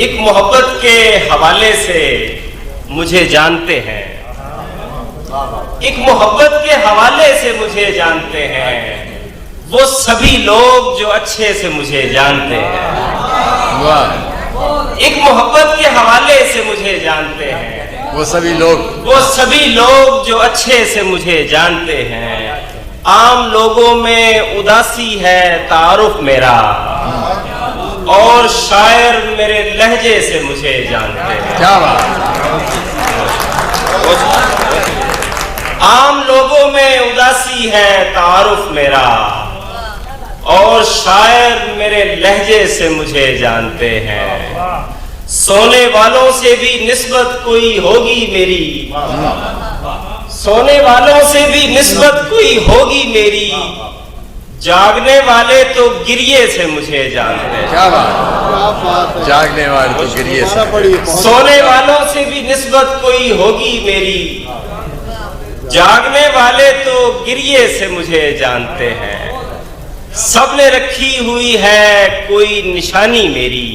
ایک محبت کے حوالے سے مجھے جانتے ہیں، ایک محبت کے حوالے سے مجھے جانتے ہیں، وہ سبھی لوگ جو اچھے سے مجھے جانتے ہیں۔ ایک محبت کے حوالے سے مجھے جانتے ہیں، وہ سبھی لوگ جو اچھے سے مجھے جانتے ہیں۔ عام لوگوں میں اداسی ہے تعارف میرا، اور شاعر میرے لہجے سے مجھے جانتے ہیں۔ کیا بات! عام لوگوں میں اداسی ہے تعارف میرا، اور شاعر میرے لہجے سے مجھے جانتے ہیں۔ سونے والوں سے بھی نسبت کوئی ہوگی میری، سونے والوں سے بھی نسبت کوئی ہوگی میری، جاگنے والے تو گریے سے مجھے جانتے ہیں۔ کیا بات! جاگنے والے تو گریے سے۔ سونے والوں سے بھی نسبت کوئی ہوگی میری، جاگنے والے تو گریے سے مجھے جانتے ہیں۔ سب نے رکھی ہوئی ہے کوئی نشانی میری،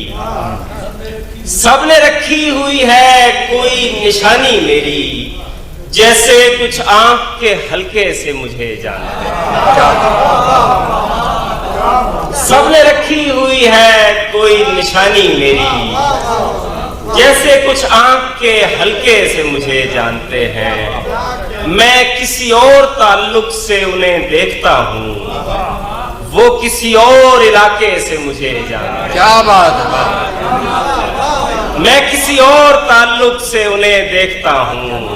سب نے رکھی ہوئی ہے کوئی نشانی میری، جیسے کچھ آنکھ کے ہلکے سے مجھے جانتے ہیں۔ سب نے رکھی ہوئی ہے کوئی نشانی میری، جیسے کچھ آنکھ کے ہلکے سے مجھے جانتے ہیں۔ میں کسی اور تعلق سے انہیں دیکھتا ہوں، وہ کسی اور علاقے سے مجھے جانتے ہیں۔ کیا بات ہے! میں کسی اور تعلق سے انہیں دیکھتا ہوں،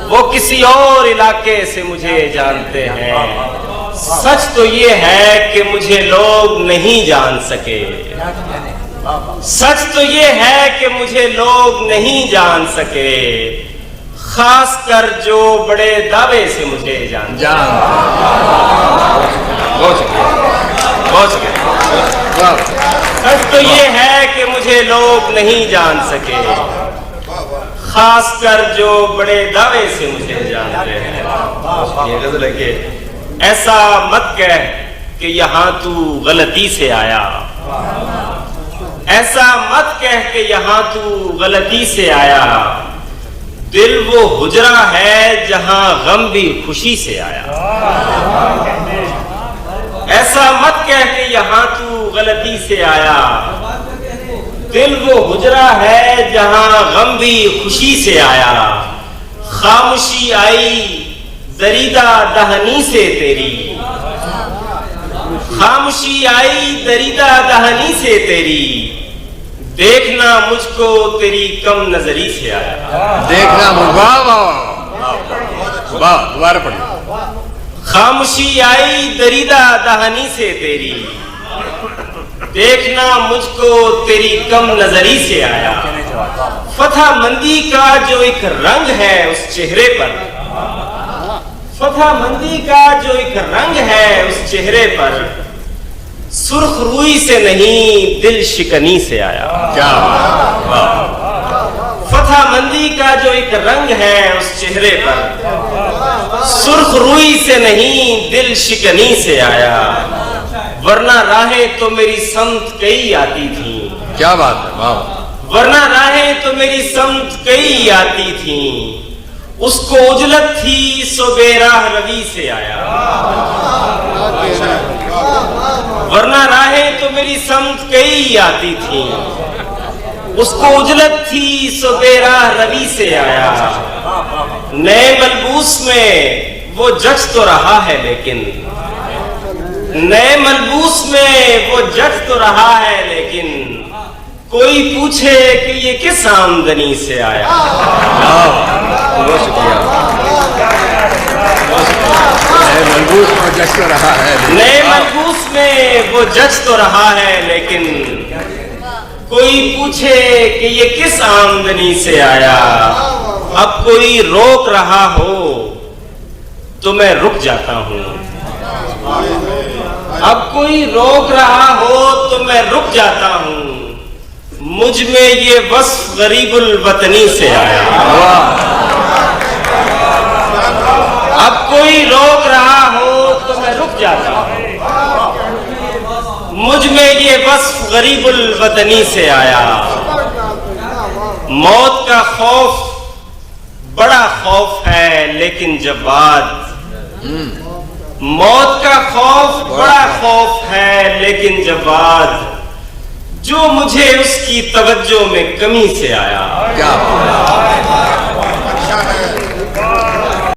وہ کسی اور علاقے سے مجھے جانتے ہیں۔ سچ تو یہ ہے کہ مجھے لوگ نہیں جان سکے، سچ تو یہ ہے کہ مجھے لوگ نہیں جان سکے، خاص کر جو بڑے دعوے سے مجھے جانتے ہیں۔ بہت شکریہ۔ سچ تو یہ ہے کہ مجھے لوگ نہیں جان سکے، خاص کر جو بڑے دعوے سے مجھے جانتے ہیں۔ یہ غزل ہے کہ ایسا مت کہہ کہ یہاں تو غلطی سے آیا، ایسا مت کہہ کہ یہاں تو غلطی سے آیا، دل وہ حجرہ ہے جہاں غم بھی خوشی سے آیا۔ ایسا مت کہہ کہ یہاں تو غلطی سے آیا، دل وہ حجرہ ہے جہاں غم بھی خوشی سے آیا۔ خاموشی آئی دریدہ دہنی سے تیری، خاموشی آئی دریدہ دہنی سے تیری، دیکھنا مجھ کو تیری کم نظری سے آیا۔ دیکھنا دوبارہ پڑھیں۔ خاموشی آئی دریدہ دہنی سے تیری، دیکھنا مجھ کو تیری کم نظری سے آیا۔ فتح مندی کا جو ایک رنگ ہے اس چہرے پر، فتح مندی کا جو ایک رنگ ہے اس چہرے پر، سرخ روئی سے نہیں دل شکنی سے آیا۔ کیا فتح مندی کا جو ایک رنگ ہے اس چہرے پر، سرخ روئی سے نہیں دل شکنی سے آیا، ورنہ راہیں تو میری سمت کئی آتی تھیں۔ کیا بات ہے! ورنہ راہیں تو میری سمت کئی آتی تھیں، اس کو اجلت تھی سو بے راہ روی سے آیا۔ ورنہ راہیں تو میری سمت کئی آتی تھیں، اس کو اجلت تھی سو بے راہ روی سے آیا۔ نئے ملبوس میں وہ جچ تو رہا ہے لیکن، نئے ملبوس میں وہ جچ تو رہا ہے لیکن، کوئی پوچھے کہ یہ کس آمدنی سے آیا۔ بہت شکریہ۔ نئے ملبوس میں جچ تو رہا ہے، نئے ملبوس میں وہ جچ تو رہا ہے لیکن، کوئی پوچھے کہ یہ کس آمدنی سے آیا۔ اب کوئی روک رہا ہو تو میں رک جاتا ہوں، اب کوئی روک رہا ہو تو میں رک جاتا ہوں، مجھ میں یہ وصف غریب الوطنی سے آیا۔ اب کوئی روک رہا ہو تو میں رک جاتا ہوں، مجھ میں یہ وصف غریب الوطنی سے آیا. موت کا خوف بڑا خوف ہے لیکن جواد. موت کا خوف بڑا خوف ہے لیکن جواد. جو مجھے اس کی توجہ میں کمی سے آیا. کیا